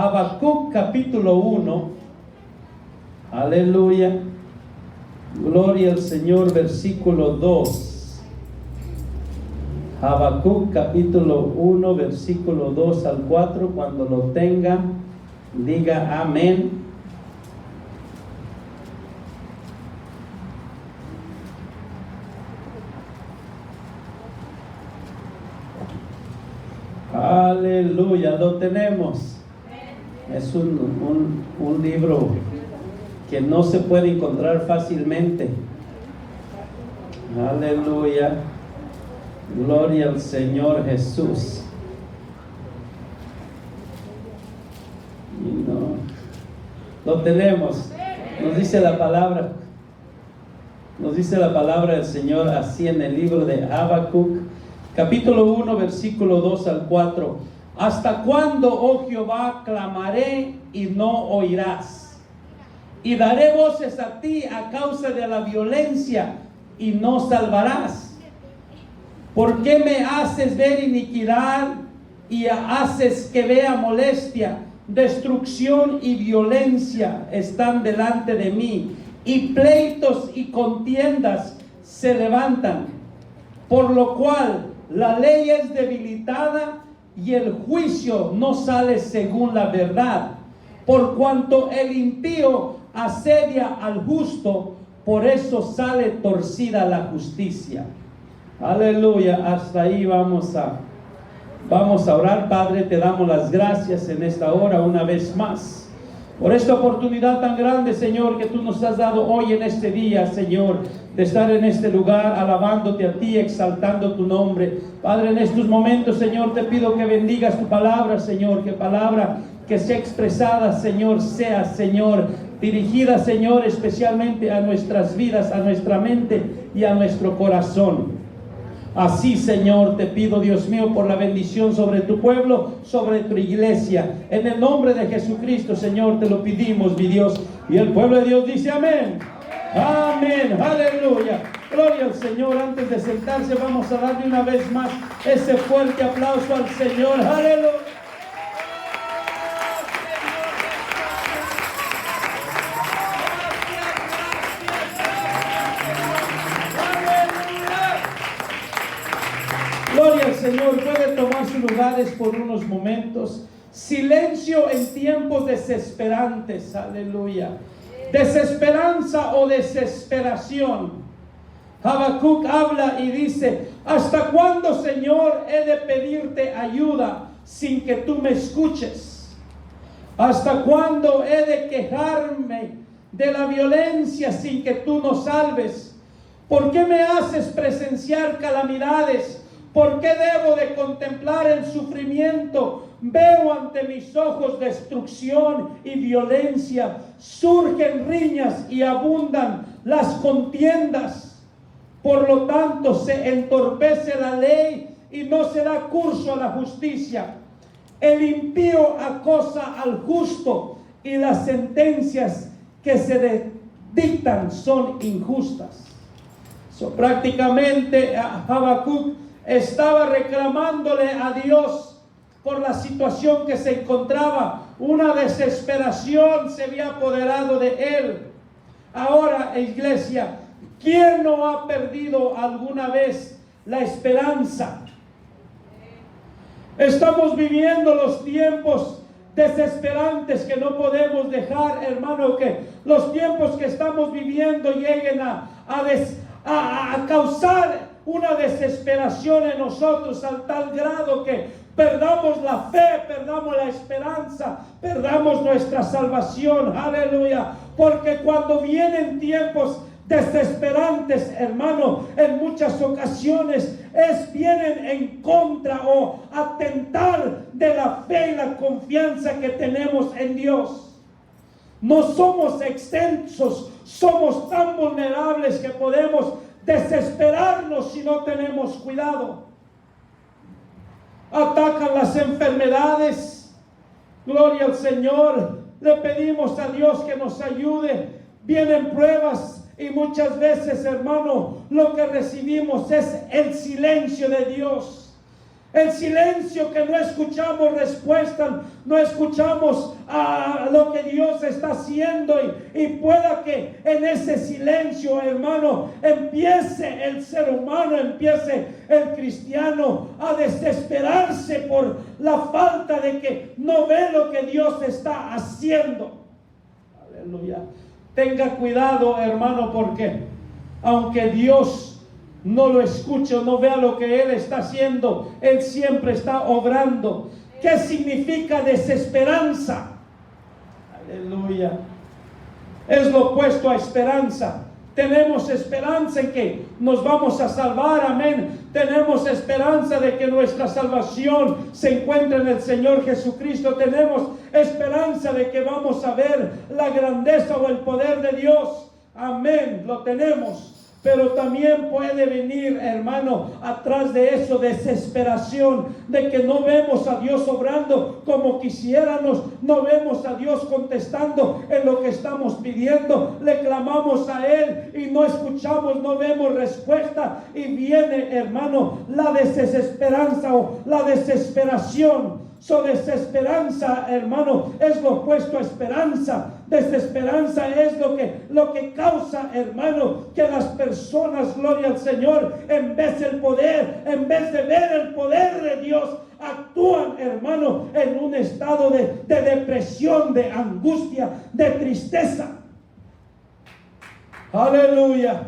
Habacuc capítulo 1. Aleluya. Gloria al Señor, versículo 2. Habacuc capítulo 1, versículo 2 al 4. Cuando lo tenga, diga amén. Aleluya, lo tenemos. Es un libro que no se puede encontrar fácilmente. Aleluya. Gloria al Señor Jesús. Y no, lo tenemos. Nos dice la palabra del Señor así en el libro de Habacuc, capítulo 1, versículo 2 al 4. ¿Hasta cuándo, oh Jehová, clamaré y no oirás? Y daré voces a ti a causa de la violencia y no salvarás. ¿Por qué me haces ver iniquidad y haces que vea molestia? Destrucción y violencia están delante de mí, y pleitos y contiendas se levantan. Por lo cual la ley es debilitada y el juicio no sale según la verdad. Por cuanto el impío asedia al justo, por eso sale torcida la justicia. Aleluya. Hasta ahí vamos a orar. Padre, te damos las gracias en esta hora una vez más por esta oportunidad tan grande, Señor, que tú nos has dado hoy en este día, Señor, de estar en este lugar alabándote a ti, exaltando tu nombre. Padre, en estos momentos, Señor, te pido que bendigas tu palabra, Señor, que palabra que sea expresada, Señor, sea, Señor, dirigida, Señor, especialmente a nuestras vidas, a nuestra mente y a nuestro corazón. Así, Señor, te pido, Dios mío, por la bendición sobre tu pueblo, sobre tu iglesia. En el nombre de Jesucristo, Señor, te lo pedimos, mi Dios. Y el pueblo de Dios dice amén. Amén. Aleluya. Gloria al Señor. Antes de sentarse, vamos a darle una vez más ese fuerte aplauso al Señor. Aleluya. Gloria al Señor. Puede tomar sus lugares por unos momentos. Silencio en tiempos desesperantes. Aleluya. Desesperanza o desesperación. Habacuc habla y dice: ¿hasta cuándo, Señor, he de pedirte ayuda sin que tú me escuches? ¿Hasta cuándo he de quejarme de la violencia sin que tú nos salves? ¿Por qué me haces presenciar calamidades? ¿Por qué debo de contemplar el sufrimiento? Veo ante mis ojos destrucción y violencia. Surgen riñas y abundan las contiendas. Por lo tanto, se entorpece la ley y no se da curso a la justicia. El impío acosa al justo y las sentencias que se dictan son injustas. Prácticamente Habacuc estaba reclamándole a Dios por la situación que se encontraba. Una desesperación se había apoderado de él. Ahora, iglesia, ¿quién no ha perdido alguna vez la esperanza? Estamos viviendo los tiempos desesperantes que no podemos dejar, hermano, que los tiempos que estamos viviendo lleguen a causar una desesperación en nosotros al tal grado que perdamos la fe, perdamos la esperanza, perdamos nuestra salvación. Aleluya. Porque cuando vienen tiempos desesperantes, hermano, en muchas ocasiones vienen en contra o atentar de la fe y la confianza que tenemos en Dios. No somos exentos, somos tan vulnerables que podemos desesperarnos si no tenemos cuidado. Atacan las enfermedades. Gloria al Señor. Le pedimos a Dios que nos ayude. Vienen pruebas y muchas veces, hermano, lo que recibimos es el silencio de Dios. El silencio que no escuchamos respuestas, no escuchamos a lo que Dios está haciendo y pueda que en ese silencio, hermano, empiece el ser humano, empiece el cristiano a desesperarse por la falta de que no ve lo que Dios está haciendo. Aleluya. Tenga cuidado, hermano, porque aunque Dios no lo escuche, no vea lo que Él está haciendo, Él siempre está obrando. ¿Qué significa desesperanza? Aleluya. Es lo opuesto a esperanza. Tenemos esperanza en que nos vamos a salvar, amén. Tenemos esperanza de que nuestra salvación se encuentra en el Señor Jesucristo. Tenemos esperanza de que vamos a ver la grandeza o el poder de Dios. Amén, lo tenemos. Pero también puede venir, hermano, atrás de eso desesperación, de que no vemos a Dios obrando como quisiéramos, no vemos a Dios contestando en lo que estamos pidiendo, le clamamos a Él y no escuchamos, no vemos respuesta, y viene, hermano, la desesperanza o la desesperación. Desesperanza, hermano, es lo opuesto a esperanza. Desesperanza es lo que causa, hermano, que las personas, gloria al Señor, en vez de ver el poder de Dios, actúan, hermano, en un estado de depresión, de angustia, de tristeza. Aleluya.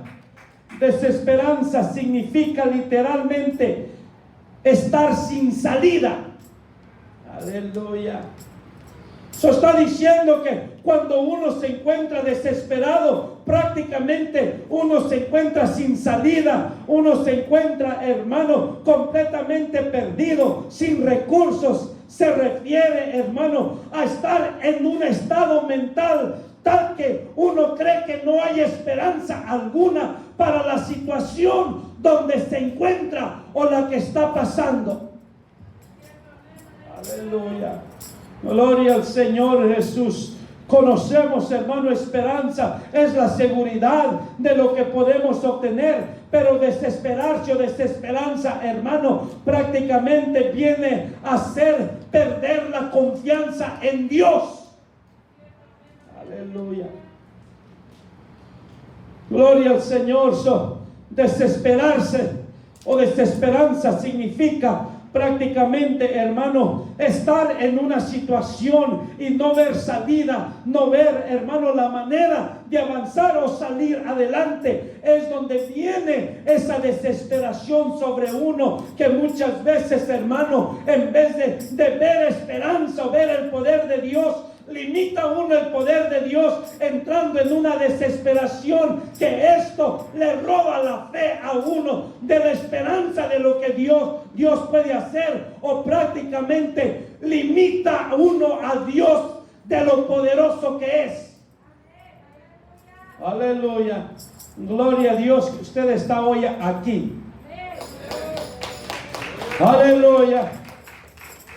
Desesperanza significa literalmente estar sin salida. Aleluya. Eso está diciendo que cuando uno se encuentra desesperado, prácticamente uno se encuentra sin salida, uno se encuentra, hermano, completamente perdido, sin recursos. Se refiere, hermano, a estar en un estado mental tal que uno cree que no hay esperanza alguna para la situación donde se encuentra o la que está pasando. Aleluya. Gloria al Señor Jesús. Conocemos, hermano, esperanza es la seguridad de lo que podemos obtener, pero desesperarse o desesperanza, hermano, prácticamente viene a hacer perder la confianza en Dios. Aleluya. Gloria al Señor. Desesperarse o desesperanza significa prácticamente, hermano, estar en una situación y no ver salida, no ver, hermano, la manera de avanzar o salir adelante. Es donde viene esa desesperación sobre uno, que muchas veces, hermano, en vez de ver esperanza o ver el poder de Dios, limita uno el poder de Dios, entrando en una desesperación, que esto le roba la fe a uno de la esperanza de lo que Dios puede hacer, o prácticamente limita a uno a Dios de lo poderoso que es. Aleluya. Gloria a Dios que usted está hoy aquí. Aleluya.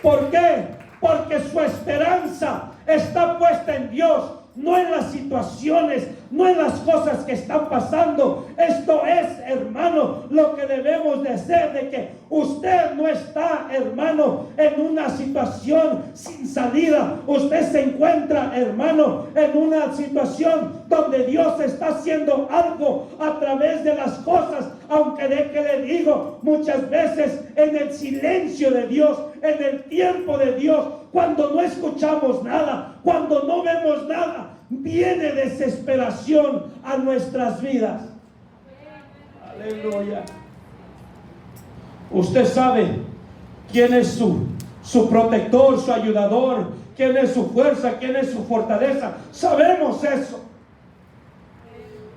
¿Por qué? Porque su esperanza está puesta en Dios, no en las situaciones, no en las cosas que están pasando. Esto es, hermano, lo que debemos de hacer, de que usted no está, hermano, en una situación sin salida. Usted se encuentra, hermano, en una situación donde Dios está haciendo algo a través de las cosas. Aunque de que le digo, muchas veces en el silencio de Dios, en el tiempo de Dios, cuando no escuchamos nada, cuando no vemos nada, viene desesperación a nuestras vidas. Aleluya. Usted sabe quién es su protector, su ayudador, quién es su fuerza, quién es su fortaleza. Sabemos eso.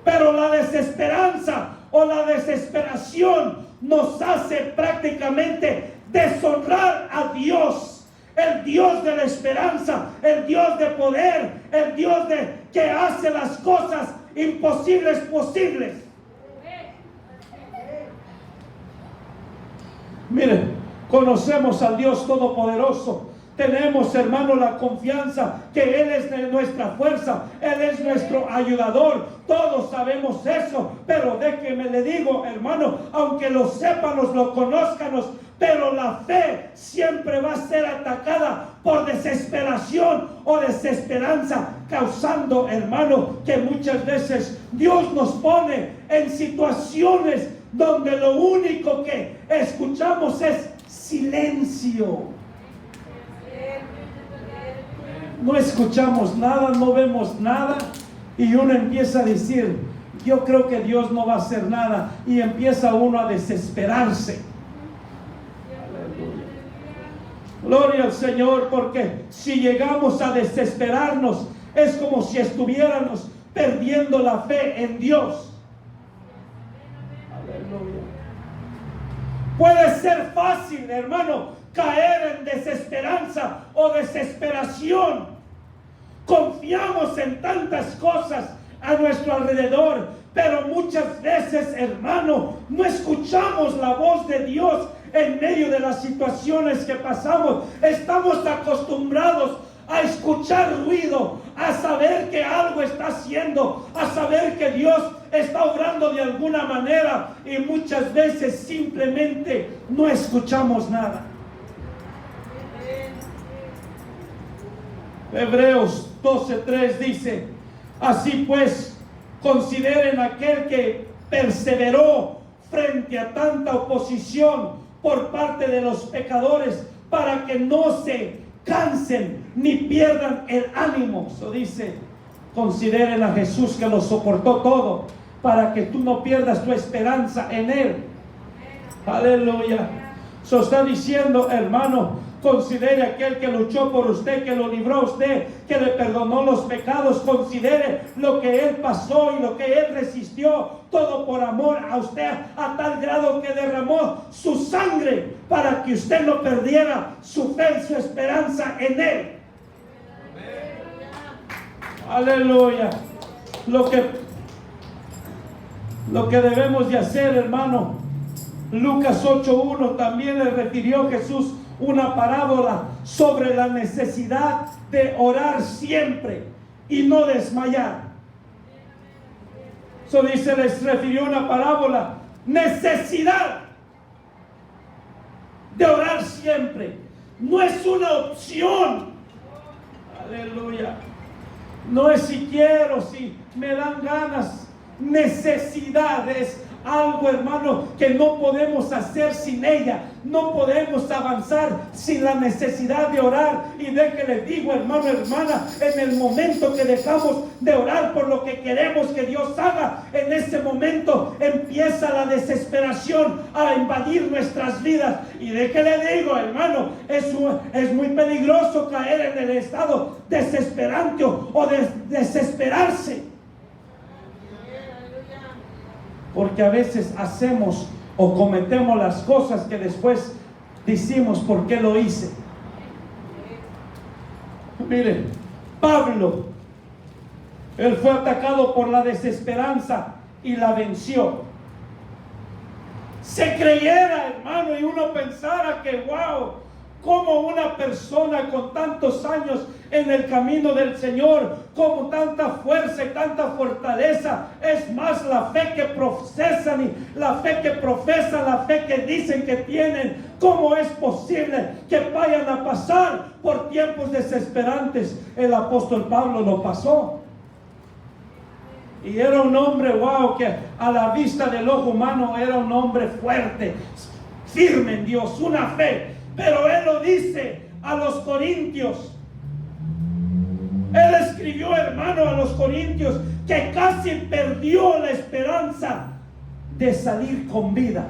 Pero la desesperanza o la desesperación nos hace prácticamente deshonrar a Dios. El Dios de la esperanza, el Dios de poder, el Dios que hace las cosas imposibles posibles. Miren, conocemos al Dios Todopoderoso. Tenemos, hermano, la confianza que Él es de nuestra fuerza, Él es nuestro ayudador. Todos sabemos eso, pero déjeme le digo, hermano, aunque lo sepamos, lo conozcanos, pero la fe siempre va a ser atacada por desesperación o desesperanza, causando, hermano, que muchas veces Dios nos pone en situaciones donde lo único que escuchamos es silencio. No escuchamos nada, no vemos nada, y uno empieza a decir: yo creo que Dios no va a hacer nada, y empieza uno a desesperarse. Gloria al Señor, porque si llegamos a desesperarnos, es como si estuviéramos perdiendo la fe en Dios. Aleluya. Puede ser fácil, hermano, caer en desesperanza o desesperación. Confiamos en tantas cosas a nuestro alrededor, pero muchas veces, hermano, no escuchamos la voz de Dios en medio de las situaciones que pasamos. Estamos acostumbrados a escuchar ruido, a saber que algo está haciendo, a saber que Dios está obrando de alguna manera, y muchas veces simplemente no escuchamos nada. Hebreos 12:3 dice: así pues, consideren aquel que perseveró frente a tanta oposición por parte de los pecadores, para que no se cansen ni pierdan el ánimo. Eso dice: consideren a Jesús, que lo soportó todo, para que tú no pierdas tu esperanza en Él. Aleluya. Eso está diciendo, hermano, considere aquel que luchó por usted, que lo libró a usted, que le perdonó los pecados. Considere lo que Él pasó y lo que Él resistió, todo por amor a usted, a tal grado que derramó su sangre para que usted no perdiera su fe y su esperanza en Él. Aleluya. Lo que debemos de hacer, hermano, Lucas 8:1 también le refirió Jesús una parábola sobre la necesidad de orar siempre y no desmayar. Eso dice, les refirió una parábola: necesidad de orar siempre. No es una opción. Aleluya. No es si quiero, si me dan ganas. Necesidad es algo, hermano, que no podemos hacer sin ella. No podemos avanzar sin la necesidad de orar. Y de que les digo, hermano, hermana, en el momento que dejamos de orar por lo que queremos que Dios haga, en ese momento empieza la desesperación a invadir nuestras vidas. Y de que le digo, hermano, es muy peligroso caer en el estado desesperante o desesperarse. Porque a veces hacemos o cometemos las cosas que después decimos: ¿por qué lo hice? Miren, Pablo, él fue atacado por la desesperanza y la venció. Se creyera, hermano, y uno pensara que wow, como una persona con tantos años en el camino del Señor, con tanta fuerza y tanta fortaleza, es más la fe que profesan y la fe que profesan, la fe que dicen que tienen, ¿cómo es posible que vayan a pasar por tiempos desesperantes? El apóstol Pablo lo pasó. Y era un hombre, wow, que a la vista del ojo humano era un hombre fuerte, firme en Dios, una fe. Pero él lo dice a los corintios. Él escribió, hermano, a los corintios que casi perdió la esperanza de salir con vida.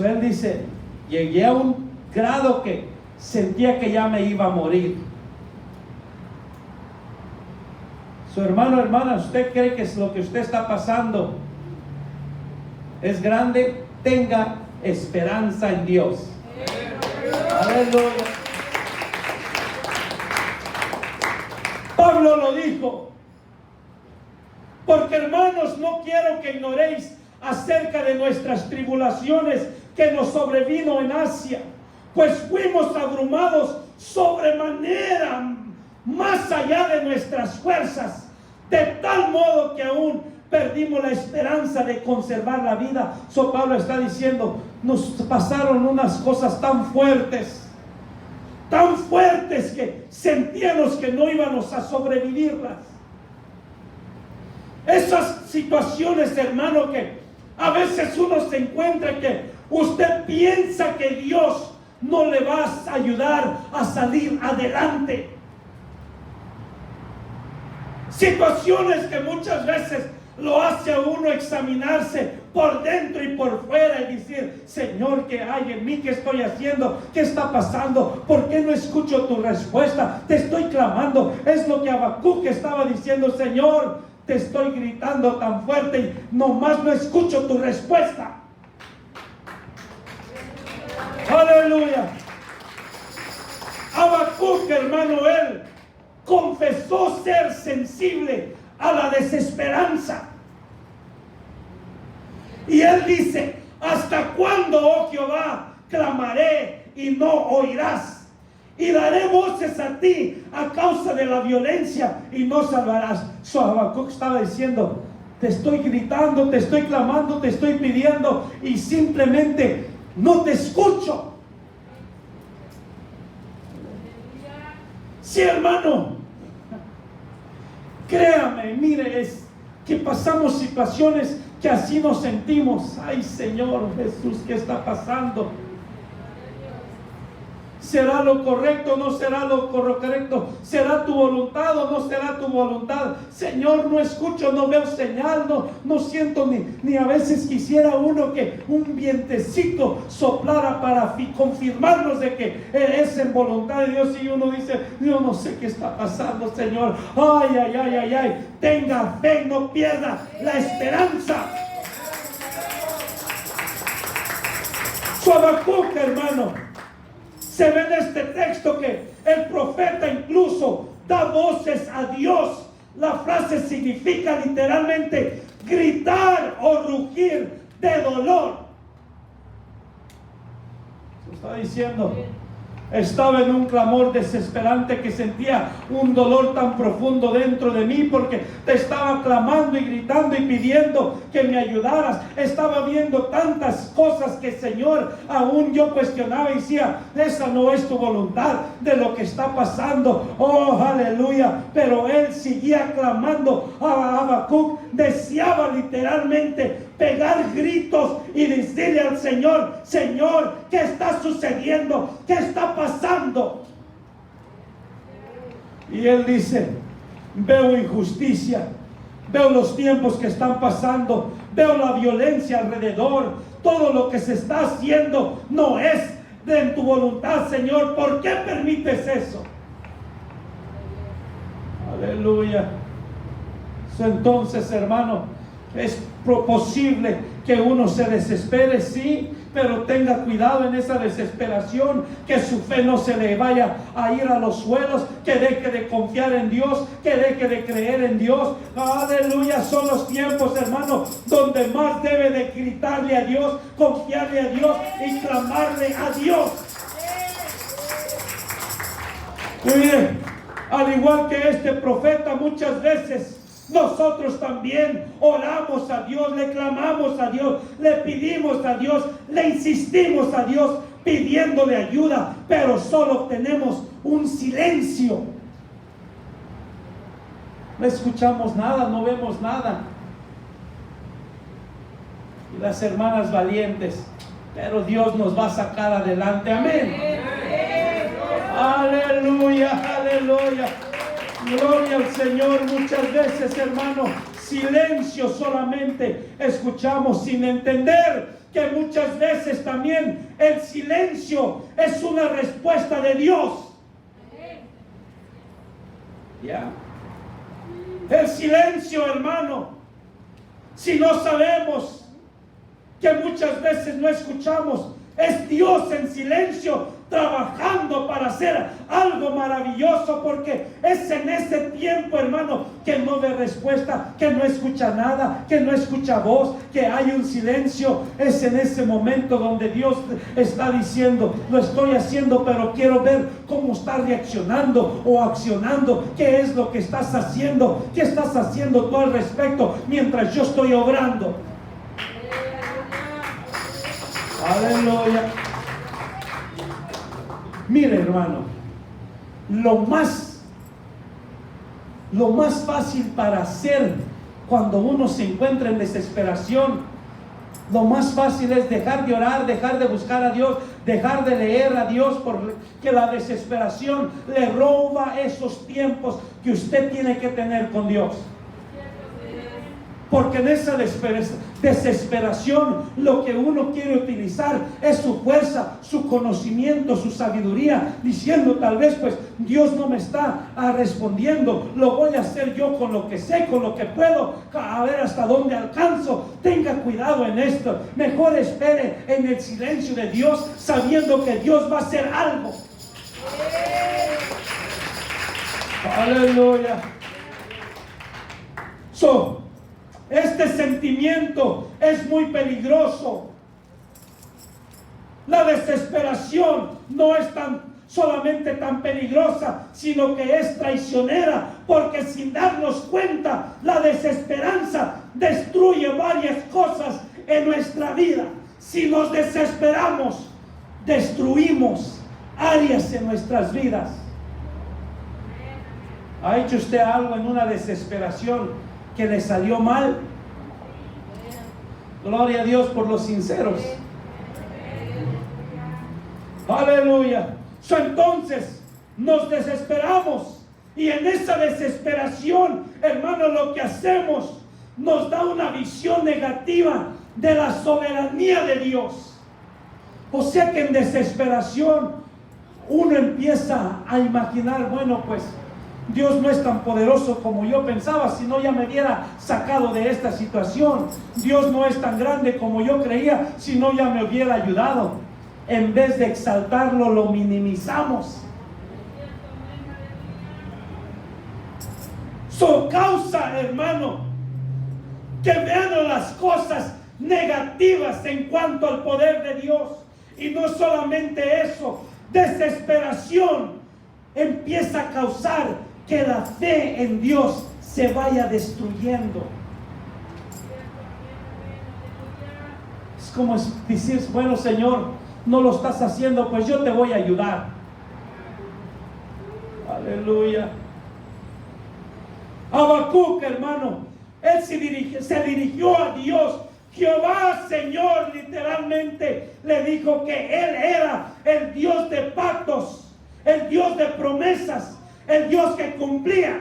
Él dice: llegué a un grado que sentía que ya me iba a morir. Su hermano, hermana, ¿usted cree que lo que usted está pasando es grande? Tenga esperanza en Dios. Aleluya. Pablo lo dijo. Porque, hermanos, no quiero que ignoréis acerca de nuestras tribulaciones que nos sobrevino en Asia, pues fuimos abrumados sobremanera, más allá de nuestras fuerzas, de tal modo que aún perdimos la esperanza de conservar la vida. Pablo está diciendo: nos pasaron unas cosas tan fuertes que sentíamos que no íbamos a sobrevivirlas. Esas situaciones, hermano, que a veces uno se encuentra que usted piensa que Dios no le va a ayudar a salir adelante. Situaciones que muchas veces lo hace a uno examinarse por dentro y por fuera y decir: Señor, ¿qué hay en mí? ¿Qué estoy haciendo? ¿Qué está pasando? ¿Por qué no escucho tu respuesta? Te estoy clamando. Es lo que Habacuc estaba diciendo: Señor, te estoy gritando tan fuerte y nomás no escucho tu respuesta. Aleluya. Habacuc, hermano, él confesó ser sensible a la desesperanza. Y él dice: ¿hasta cuándo, oh Jehová, clamaré y no oirás? Y daré voces a ti a causa de la violencia y no salvarás. Habacuc estaba diciendo: te estoy gritando, te estoy clamando, te estoy pidiendo y simplemente no te escucho. Sí, hermano, créame, mire, es que pasamos situaciones que así nos sentimos. Ay, Señor Jesús, ¿qué está pasando? ¿Será lo correcto o no será lo correcto? ¿Será tu voluntad o no será tu voluntad? Señor, no escucho, no veo señal, no siento ni a veces quisiera uno que un vientecito soplara para confirmarnos de que es en voluntad de Dios. Y uno dice: yo no sé qué está pasando, Señor. Ay. Tenga fe, no pierda la esperanza. Habacuc, hermano, se ve en este texto que el profeta incluso da voces a Dios. La frase significa literalmente gritar o rugir de dolor. Se está diciendo: estaba en un clamor desesperante, que sentía un dolor tan profundo dentro de mí, porque te estaba clamando y gritando y pidiendo que me ayudaras. Estaba viendo tantas cosas que, Señor, aún yo cuestionaba y decía: esa no es tu voluntad de lo que está pasando. Oh, aleluya. Pero él seguía clamando. Habacuc deseaba literalmente pegar gritos y decirle al Señor: Señor, ¿qué está sucediendo? ¿Qué está pasando? Y él dice: veo injusticia, veo los tiempos que están pasando, veo la violencia alrededor, todo lo que se está haciendo no es de tu voluntad, Señor. ¿Por qué permites eso? Aleluya. Entonces, hermano, es posible que uno se desespere, sí, pero tenga cuidado en esa desesperación, que su fe no se le vaya a ir a los suelos, que deje de confiar en Dios, que deje de creer en Dios. Aleluya. Son los tiempos, hermano, donde más debe de gritarle a Dios, confiarle a Dios y clamarle a Dios. Y miren, al igual que este profeta, muchas veces nosotros también oramos a Dios, le clamamos a Dios, le pedimos a Dios, le insistimos a Dios pidiéndole ayuda, pero solo obtenemos un silencio. No escuchamos nada, no vemos nada. Y las hermanas valientes: pero Dios nos va a sacar adelante. Amén. Aleluya, aleluya. Gloria al Señor. Muchas veces, hermano, silencio solamente escuchamos, sin entender que muchas veces también el silencio es una respuesta de Dios. ¿Ya? El silencio, hermano, si no sabemos que muchas veces no escuchamos, es Dios en silencio trabajando para hacer algo maravilloso, porque es en ese tiempo, hermano, que no ve respuesta, que no escucha nada, que no escucha voz, que hay un silencio. Es en ese momento donde Dios está diciendo: lo estoy haciendo, pero quiero ver cómo estás reaccionando o accionando. ¿Qué es lo que estás haciendo? ¿Qué estás haciendo tú al respecto mientras yo estoy obrando? Aleluya. Mire, hermano, lo más fácil para hacer cuando uno se encuentra en desesperación, lo más fácil es dejar de orar, dejar de buscar a Dios, dejar de leer a Dios, porque la desesperación le roba esos tiempos que usted tiene que tener con Dios. Porque en esa desesperación lo que uno quiere utilizar es su fuerza, su conocimiento, su sabiduría, diciendo tal vez pues Dios no me está respondiendo, lo voy a hacer yo con lo que sé, con lo que puedo, a ver hasta dónde alcanzo. Tenga cuidado en esto, mejor espere en el silencio de Dios, sabiendo que Dios va a hacer algo. Aleluya. Este sentimiento es muy peligroso. La desesperación no es solamente tan peligrosa, sino que es traicionera, porque sin darnos cuenta, la desesperanza destruye varias cosas en nuestra vida. Si nos desesperamos, destruimos áreas en nuestras vidas. ¿Ha hecho usted algo en una desesperación que le salió mal? Gloria a Dios por los sinceros. Aleluya. Entonces nos desesperamos, y en esa desesperación, hermano, lo que hacemos nos da una visión negativa de la soberanía de Dios. O sea que en desesperación uno empieza a imaginar, bueno, pues Dios no es tan poderoso como yo pensaba, si no ya me hubiera sacado de esta situación. Dios no es tan grande como yo creía, si no ya me hubiera ayudado. En vez de exaltarlo, lo minimizamos. Causa, hermano, que vean las cosas negativas en cuanto al poder de Dios. Y no solamente eso, desesperación empieza a causar que la fe en Dios se vaya destruyendo. Es como decir, bueno, Señor, no lo estás haciendo, pues yo te voy a ayudar. Aleluya. Habacuc, hermano, él se dirigió a Dios. Jehová, Señor, literalmente le dijo que Él era el Dios de pactos, el Dios de promesas, el Dios que cumplía.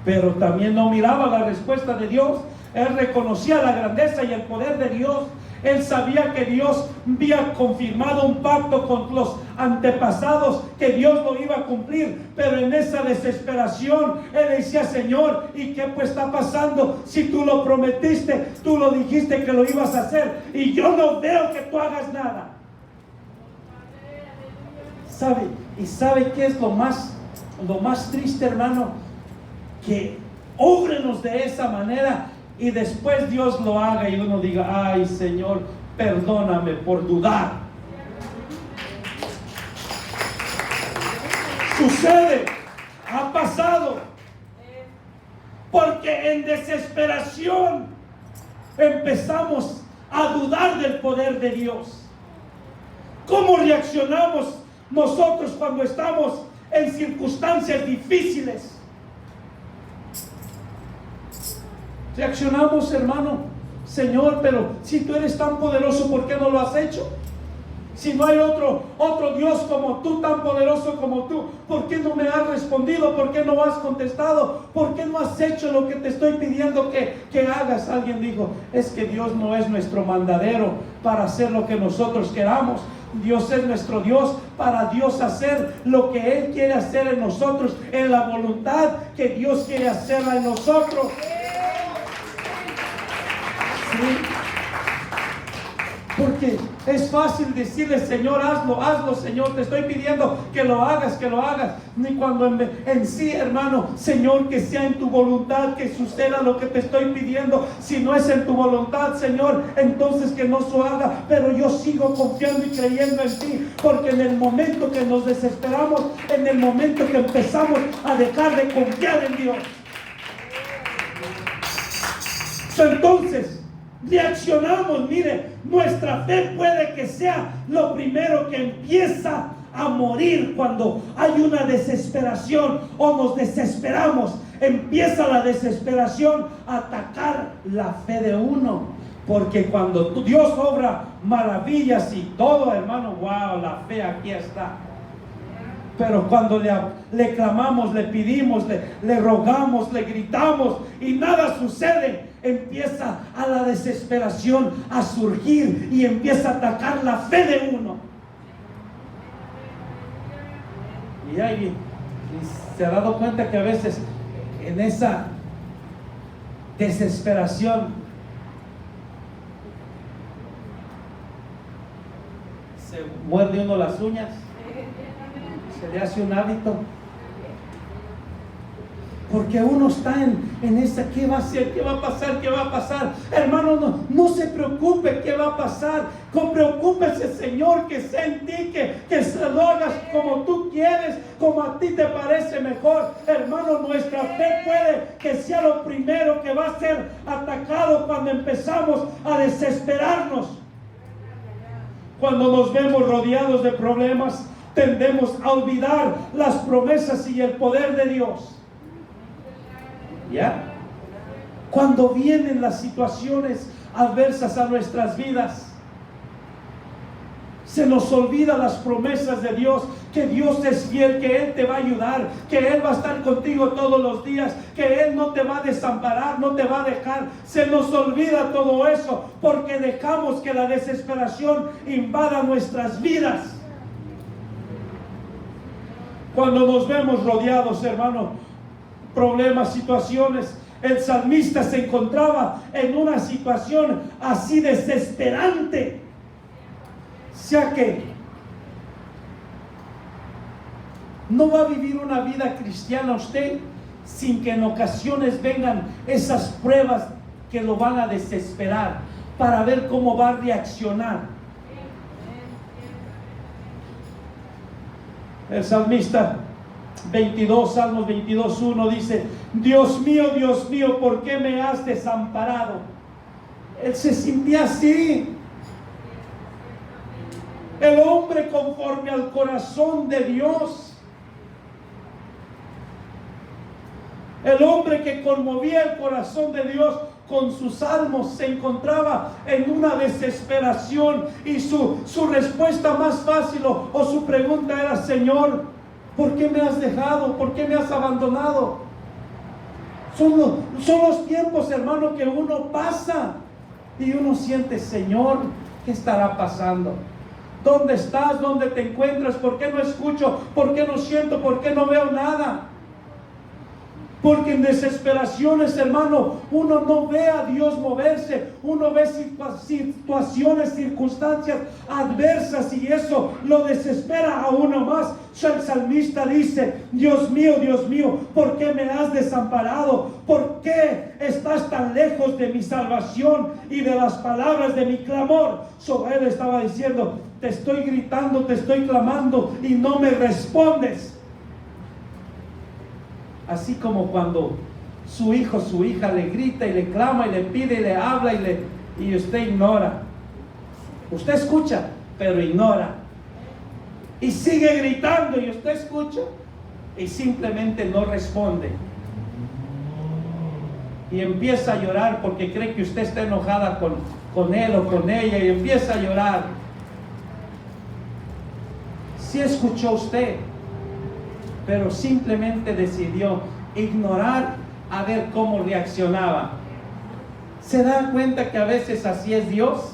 Pero también no miraba la respuesta de Dios. Él reconocía la grandeza y el poder de Dios. Él sabía que Dios había confirmado un pacto con los antepasados, que Dios lo iba a cumplir. Pero en esa desesperación, él decía, Señor, ¿y qué pues está pasando? Si tú lo prometiste, tú lo dijiste que lo ibas a hacer, y yo no veo que tú hagas nada. ¿Sabe qué es lo más triste, hermano? Que óbrenos de esa manera y después Dios lo haga y uno diga, ay, Señor, perdóname por dudar. Sucede, ha pasado, porque en desesperación empezamos a dudar del poder de Dios. ¿Cómo reaccionamos nosotros cuando estamos en circunstancias difíciles? Reaccionamos, hermano, Señor, pero si tú eres tan poderoso, ¿por qué no lo has hecho? Si no hay otro Dios como tú, tan poderoso como tú, ¿por qué no me has respondido? ¿Por qué no has contestado? ¿Por qué no has hecho lo que te estoy pidiendo que hagas? Alguien dijo, es que Dios no es nuestro mandadero para hacer lo que nosotros queramos. Dios es nuestro Dios para Dios hacer lo que Él quiere hacer en nosotros, en la voluntad que Dios quiere hacerla en nosotros. ¿Sí? Porque es fácil decirle, Señor, hazlo, Señor, te estoy pidiendo que lo hagas. Ni cuando en sí, hermano, Señor, que sea en tu voluntad, que suceda lo que te estoy pidiendo. Si no es en tu voluntad, Señor, entonces que no se haga. Pero yo sigo confiando y creyendo en ti, porque en el momento que nos desesperamos, en el momento que empezamos a dejar de confiar en Dios, entonces reaccionamos. Mire, nuestra fe puede que sea lo primero que empieza a morir cuando hay una desesperación o nos desesperamos. Empieza la desesperación a atacar la fe de uno, porque cuando Dios obra maravillas y todo, hermano, wow, la fe aquí está. Pero cuando le clamamos, le pedimos, le rogamos, le gritamos y nada sucede, empieza a la desesperación a surgir y empieza a atacar la fe de uno. Y ahí se ha dado cuenta que a veces en esa desesperación se muerde uno las uñas, se le hace un hábito, porque uno está en esa, ¿qué va a hacer? ¿Qué va a pasar? ¿Qué va a pasar? Hermano, no se preocupe, ¿qué va a pasar? Preocúpese, Señor, que sea en ti, que se lo hagas como tú quieres, como a ti te parece mejor. Hermano, nuestra fe puede que sea lo primero que va a ser atacado cuando empezamos a desesperarnos. Cuando nos vemos rodeados de problemas, tendemos a olvidar las promesas y el poder de Dios. ¿Ya? Cuando vienen las situaciones adversas a nuestras vidas, se nos olvida las promesas de Dios, que Dios es fiel, que Él te va a ayudar, que Él va a estar contigo todos los días, que Él no te va a desamparar, no te va a dejar. Se nos olvida todo eso porque dejamos que la desesperación invada nuestras vidas. Cuando nos vemos rodeados, hermano, problemas, situaciones, el salmista se encontraba en una situación así desesperante. O sea que no va a vivir una vida cristiana usted sin que en ocasiones vengan esas pruebas que lo van a desesperar para ver cómo va a reaccionar. El salmista Salmos 22:1 dice: Dios mío, ¿por qué me has desamparado? Él se sentía así. El hombre conforme al corazón de Dios. El hombre que conmovía el corazón de Dios con sus salmos se encontraba en una desesperación y su respuesta más fácil o su pregunta era: Señor, ¿por qué me has dejado? ¿Por qué me has abandonado? Son los tiempos, hermano, que uno pasa y uno siente: Señor, ¿qué estará pasando? ¿Dónde estás? ¿Dónde te encuentras? ¿Por qué no escucho? ¿Por qué no siento? ¿Por qué no veo nada? Porque en desesperaciones, hermano, uno no ve a Dios moverse, uno ve situaciones, circunstancias adversas y eso lo desespera a uno más. El salmista dice: Dios mío, ¿por qué me has desamparado? ¿Por qué estás tan lejos de mi salvación y de las palabras de mi clamor? Él estaba diciendo: te estoy gritando, te estoy clamando y no me respondes. Así como cuando su hijo, su hija le grita y le clama y le pide y le habla y usted ignora. Usted escucha, pero ignora. Y sigue gritando y usted escucha y simplemente no responde. Y empieza a llorar porque cree que usted está enojada con él o con ella y empieza a llorar. Sí escuchó usted, pero simplemente decidió ignorar a ver cómo reaccionaba. ¿Se da cuenta que a veces así es Dios?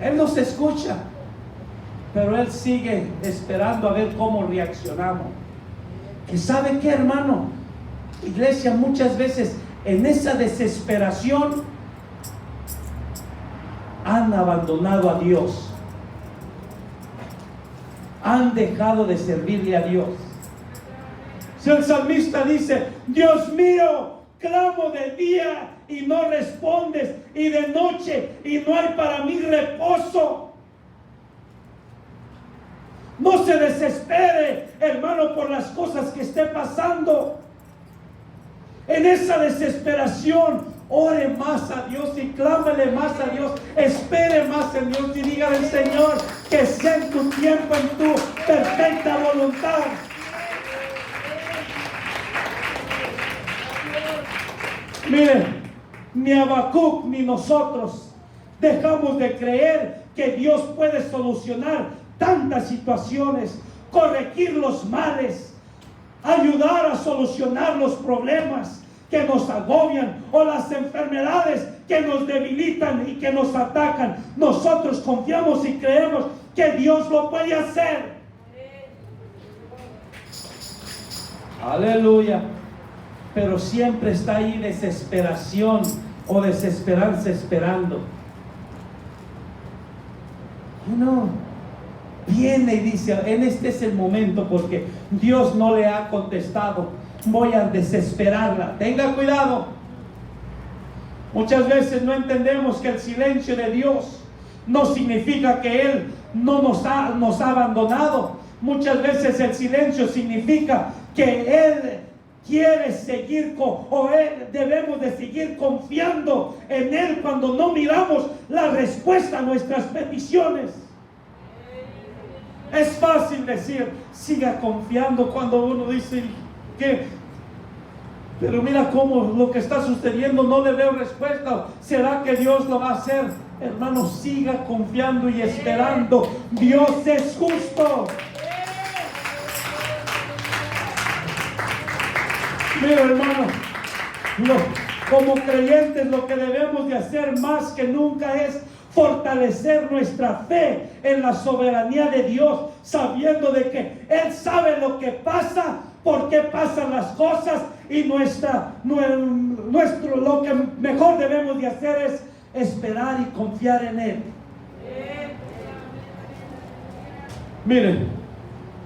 Él nos escucha, pero Él sigue esperando a ver cómo reaccionamos. ¿Que sabe qué, hermano? Iglesia, muchas veces en esa desesperación han abandonado a Dios. Han dejado de servirle a Dios. Si el salmista dice: Dios mío, clamo de día y no respondes, y de noche y no hay para mí reposo. No se desespere, hermano, por las cosas que esté pasando. En esa desesperación ore más a Dios y clámele más a Dios, espere más en Dios y dígale: Señor, que sea en tu tiempo, en tu perfecta voluntad. Miren, ni Habacuc ni nosotros dejamos de creer que Dios puede solucionar tantas situaciones, corregir los males, ayudar a solucionar los problemas que nos agobian o las enfermedades que nos debilitan y que nos atacan. Nosotros confiamos y creemos que Dios lo puede hacer. Aleluya. Pero siempre está ahí desesperación o desesperanza esperando. No, viene y dice: en este es el momento, porque Dios no le ha contestado, voy a desesperarla. Tenga cuidado. Muchas veces no entendemos que el silencio de Dios no significa que Él no nos ha abandonado. Muchas veces el silencio significa que Él quiere seguir debemos de seguir confiando en Él cuando no miramos la respuesta a nuestras peticiones. Es fácil decir: siga confiando, cuando uno dice que, pero mira cómo lo que está sucediendo, no le veo respuesta. ¿Será que Dios lo va a hacer? Hermano, siga confiando y esperando. Dios es justo. Mira, hermano, como creyentes lo que debemos de hacer más que nunca es fortalecer nuestra fe en la soberanía de Dios, sabiendo de que Él sabe lo que pasa, por qué pasan las cosas, y lo que mejor debemos de hacer es esperar y confiar en Él. Miren,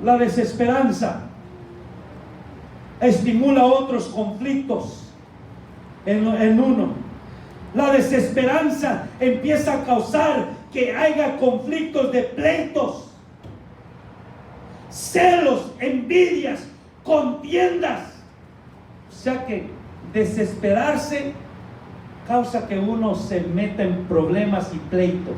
la desesperanza estimula otros conflictos en uno. La desesperanza empieza a causar que haya conflictos de pleitos, celos, envidias, contiendas. O sea que desesperarse causa que uno se meta en problemas y pleitos.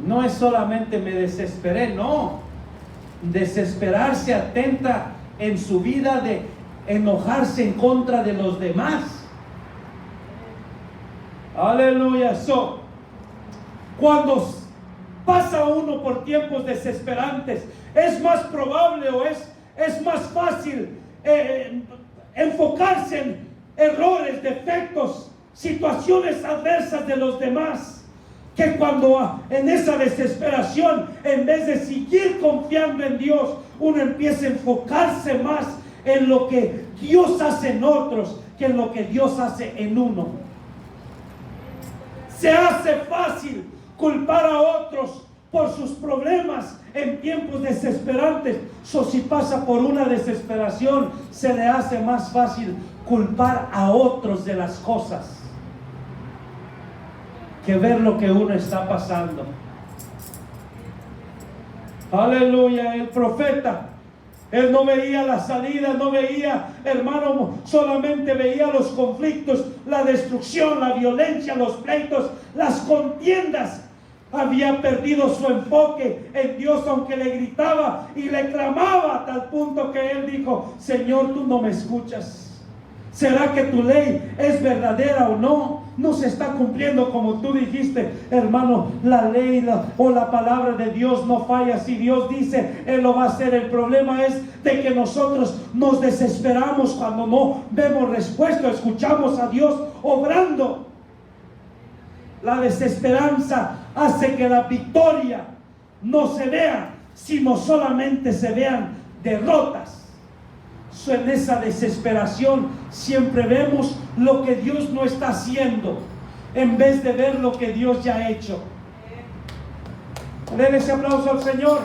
No es solamente me desesperé, no. Desesperarse atenta en su vida de enojarse en contra de los demás. Aleluya. Cuando pasa uno por tiempos desesperantes, es más probable o es más fácil enfocarse en errores, defectos, situaciones adversas de los demás, que cuando en esa desesperación, en vez de seguir confiando en Dios, uno empieza a enfocarse más en lo que Dios hace en otros que en lo que Dios hace en uno. Se hace fácil culpar a otros por sus problemas en tiempos desesperantes. Si pasa por una desesperación, se le hace más fácil culpar a otros de las cosas que ver lo que uno está pasando. Aleluya. El profeta, él no veía la salida, no veía, hermano, solamente veía los conflictos, la destrucción, la violencia, los pleitos, las contiendas. Había perdido su enfoque en Dios, aunque le gritaba y le clamaba, a tal punto que él dijo: Señor, tú no me escuchas. ¿Será que tu ley es verdadera o no? No se está cumpliendo como tú dijiste. Hermano, la ley o la palabra de Dios no falla. Si Dios dice, Él lo va a hacer. El problema es de que nosotros nos desesperamos cuando no vemos respuesta. Escuchamos a Dios obrando. La desesperanza hace que la victoria no se vea, sino solamente se vean derrotas. En esa desesperación siempre vemos lo que Dios no está haciendo, en vez de ver lo que Dios ya ha hecho. Den ese aplauso al Señor.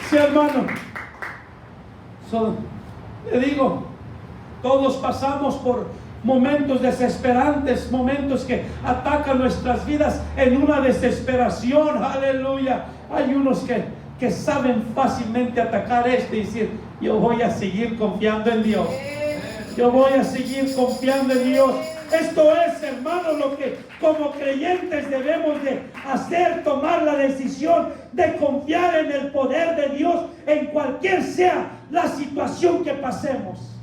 Sí, hermano. Le digo, todos pasamos por momentos desesperantes, momentos que atacan nuestras vidas en una desesperación. Aleluya. Hay unos que que saben fácilmente atacar esto y decir, yo voy a seguir confiando en Dios. Yo voy a seguir confiando en Dios. Esto es, hermano, lo que como creyentes debemos de hacer, tomar la decisión de confiar en el poder de Dios en cualquier sea la situación que pasemos.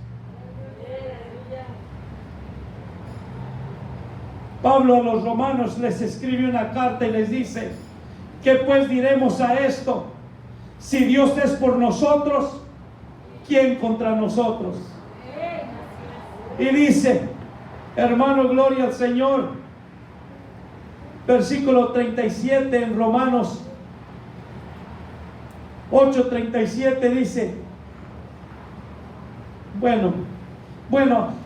Pablo a los romanos les escribe una carta y les dice, ¿qué pues diremos a esto? Si Dios es por nosotros, ¿quién contra nosotros? Y dice, hermano, gloria al Señor, versículo 37 en Romanos 8:37 dice, bueno,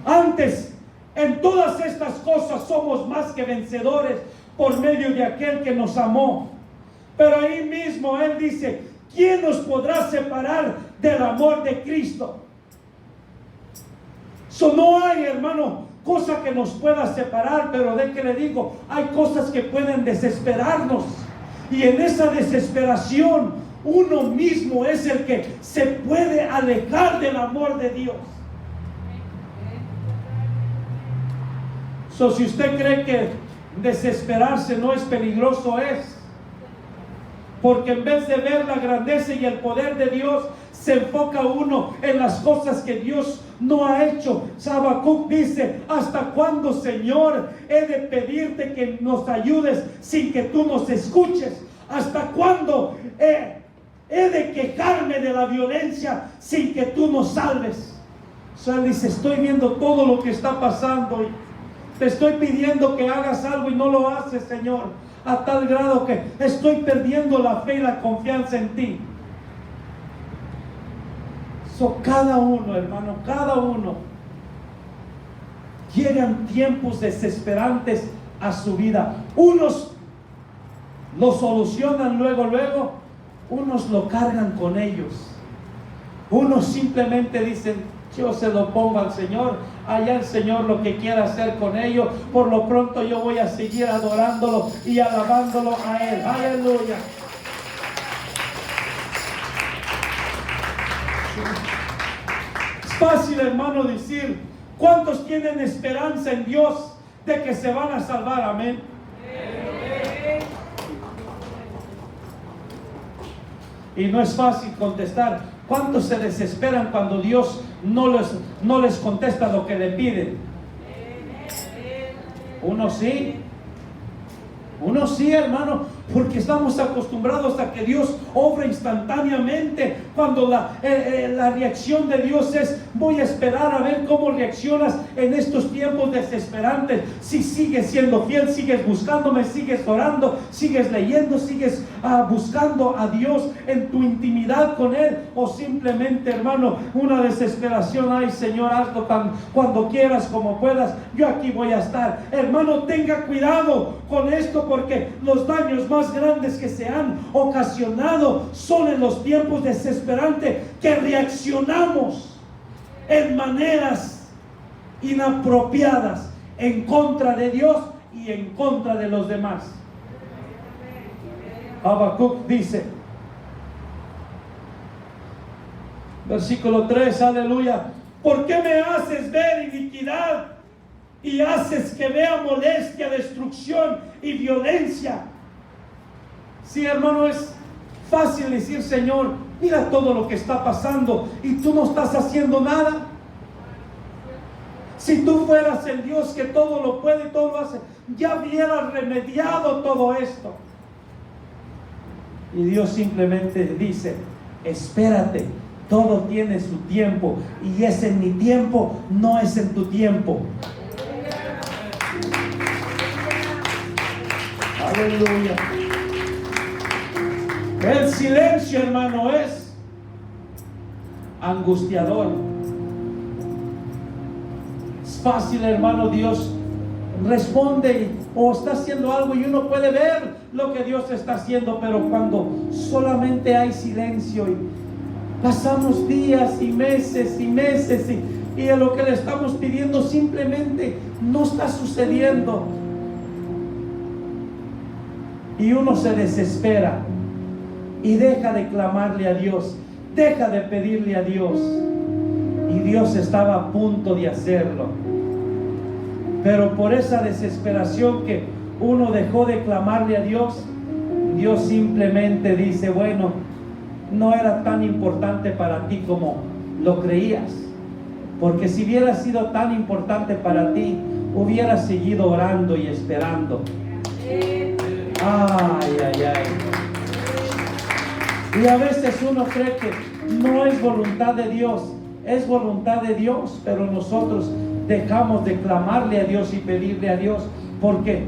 antes en todas estas cosas somos más que vencedores por medio de aquel que nos amó. Pero ahí mismo Él dice, ¿quién nos podrá separar del amor de Cristo? No hay, hermano, cosa que nos pueda separar, pero de que le digo, hay cosas que pueden desesperarnos. Y en esa desesperación, uno mismo es el que se puede alejar del amor de Dios. Si usted cree que desesperarse no es peligroso, es. Porque en vez de ver la grandeza y el poder de Dios, se enfoca uno en las cosas que Dios no ha hecho. Habacuc dice, ¿hasta cuándo, Señor, he de pedirte que nos ayudes sin que tú nos escuches? ¿Hasta cuándo he de quejarme de la violencia sin que tú nos salves? Él dice, estoy viendo todo lo que está pasando y te estoy pidiendo que hagas algo y no lo haces, Señor, a tal grado que estoy perdiendo la fe y la confianza en ti. Cada uno, hermano, cada uno, llegan tiempos desesperantes a su vida. Unos lo solucionan luego, unos lo cargan con ellos. Unos simplemente dicen, yo se lo pongo al Señor, allá el Señor lo que quiera hacer con ellos. Por lo pronto yo voy a seguir adorándolo y alabándolo a Él. Aleluya. Es fácil, hermano, decir, ¿cuántos tienen esperanza en Dios de que se van a salvar? Amén. Y no es fácil contestar. ¿Cuántos se desesperan cuando Dios no les contesta lo que le piden? Uno sí, hermano, porque estamos acostumbrados a que Dios obra instantáneamente. Cuando la reacción de Dios es, voy a esperar a ver cómo reaccionas en estos tiempos desesperantes. Si sigues siendo fiel, sigues buscándome, sigues orando, sigues leyendo, sigues buscando a Dios en tu intimidad con Él, o simplemente, hermano, una desesperación. Ay, Señor, hazlo cuando quieras, como puedas, yo aquí voy a estar. Hermano, tenga cuidado con esto, porque los daños más grandes que se han ocasionado son en los tiempos desesperantes, que reaccionamos en maneras inapropiadas en contra de Dios y en contra de los demás. Habacuc dice, versículo 3, aleluya, ¿por qué me haces ver iniquidad y haces que vea molestia, destrucción y violencia? Sí, hermano, es fácil decir, Señor, mira todo lo que está pasando y tú no estás haciendo nada. Si tú fueras el Dios que todo lo puede y todo lo hace, ya hubieras remediado todo esto. Y Dios simplemente dice, espérate, todo tiene su tiempo, y es en mi tiempo, no es en tu tiempo. Aleluya. El silencio, hermano, es angustiador. Es fácil, hermano, Dios responde o está haciendo algo y uno puede ver lo que Dios está haciendo, pero cuando solamente hay silencio y pasamos días y meses y a lo que le estamos pidiendo simplemente no está sucediendo, y uno se desespera. y deja de clamarle a Dios, deja de pedirle a Dios. Y Dios estaba a punto de hacerlo, pero por esa desesperación que uno dejó de clamarle a Dios, Dios simplemente dice: bueno, no era tan importante para ti como lo creías, porque si hubiera sido tan importante para ti, hubieras seguido orando y esperando. Ay, ay, ay. Y a veces uno cree que no es voluntad de Dios. Es voluntad de Dios, pero nosotros dejamos de clamarle a Dios y pedirle a Dios porque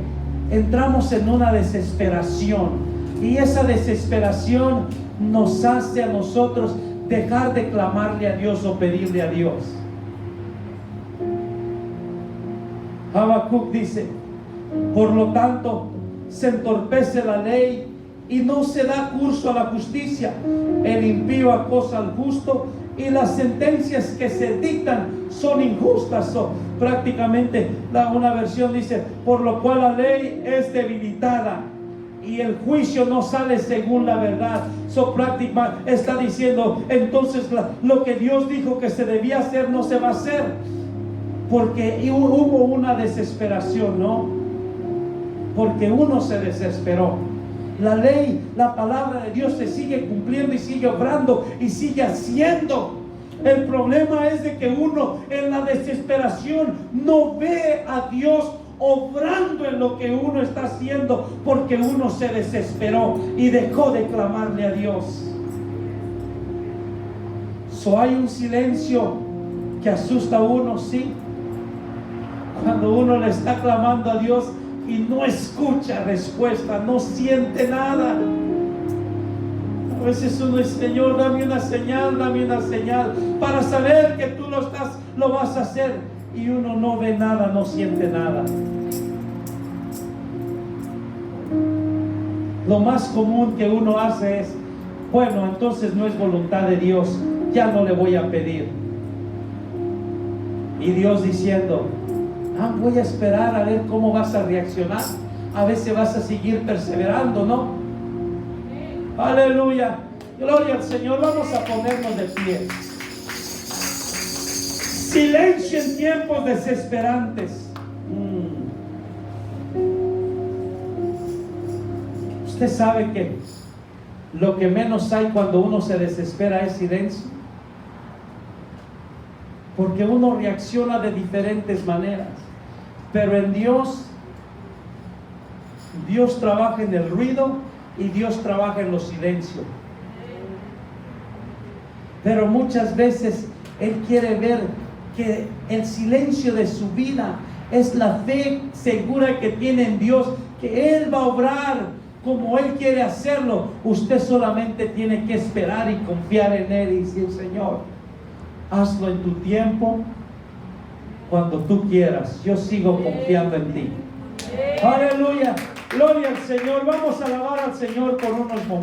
entramos en una desesperación, y esa desesperación nos hace a nosotros dejar de clamarle a Dios o pedirle a Dios. Habacuc dice: por lo tanto, se entorpece la ley y no se da curso a la justicia. El impío acosa al justo y las sentencias que se dictan son injustas. Prácticamente una versión dice: por lo cual la ley es debilitada y el juicio no sale según la verdad. Prácticamente está diciendo entonces lo que Dios dijo que se debía hacer no se va a hacer, porque hubo una desesperación, ¿no? Porque uno se desesperó. La ley, la palabra de Dios se sigue cumpliendo y sigue obrando y sigue haciendo. El problema es de que uno en la desesperación no ve a Dios obrando en lo que uno está haciendo, porque uno se desesperó y dejó de clamarle a Dios. Hay un silencio que asusta a uno, sí, cuando uno le está clamando a Dios y no escucha respuesta, no siente nada. A veces uno dice: Señor, dame una señal para saber que tú lo vas a hacer, y uno no ve nada, no siente nada. Lo más común que uno hace es: bueno, entonces no es voluntad de Dios, ya no le voy a pedir. Y Dios diciendo: voy a esperar a ver cómo vas a reaccionar, a ver si vas a seguir perseverando, ¿no? Aleluya, gloria al Señor. Vamos a ponernos de pie. Silencio en tiempos desesperantes. Usted sabe que lo que menos hay cuando uno se desespera es silencio, porque uno reacciona de diferentes maneras. Pero en Dios trabaja en el ruido y Dios trabaja en los silencios. Pero muchas veces Él quiere ver que el silencio de su vida es la fe segura que tiene en Dios, que Él va a obrar como Él quiere hacerlo. Usted solamente tiene que esperar y confiar en Él y decir: Señor, hazlo en tu tiempo, cuando tú quieras. Yo sigo confiando en ti. Aleluya, gloria al Señor. Vamos a alabar al Señor por unos momentos.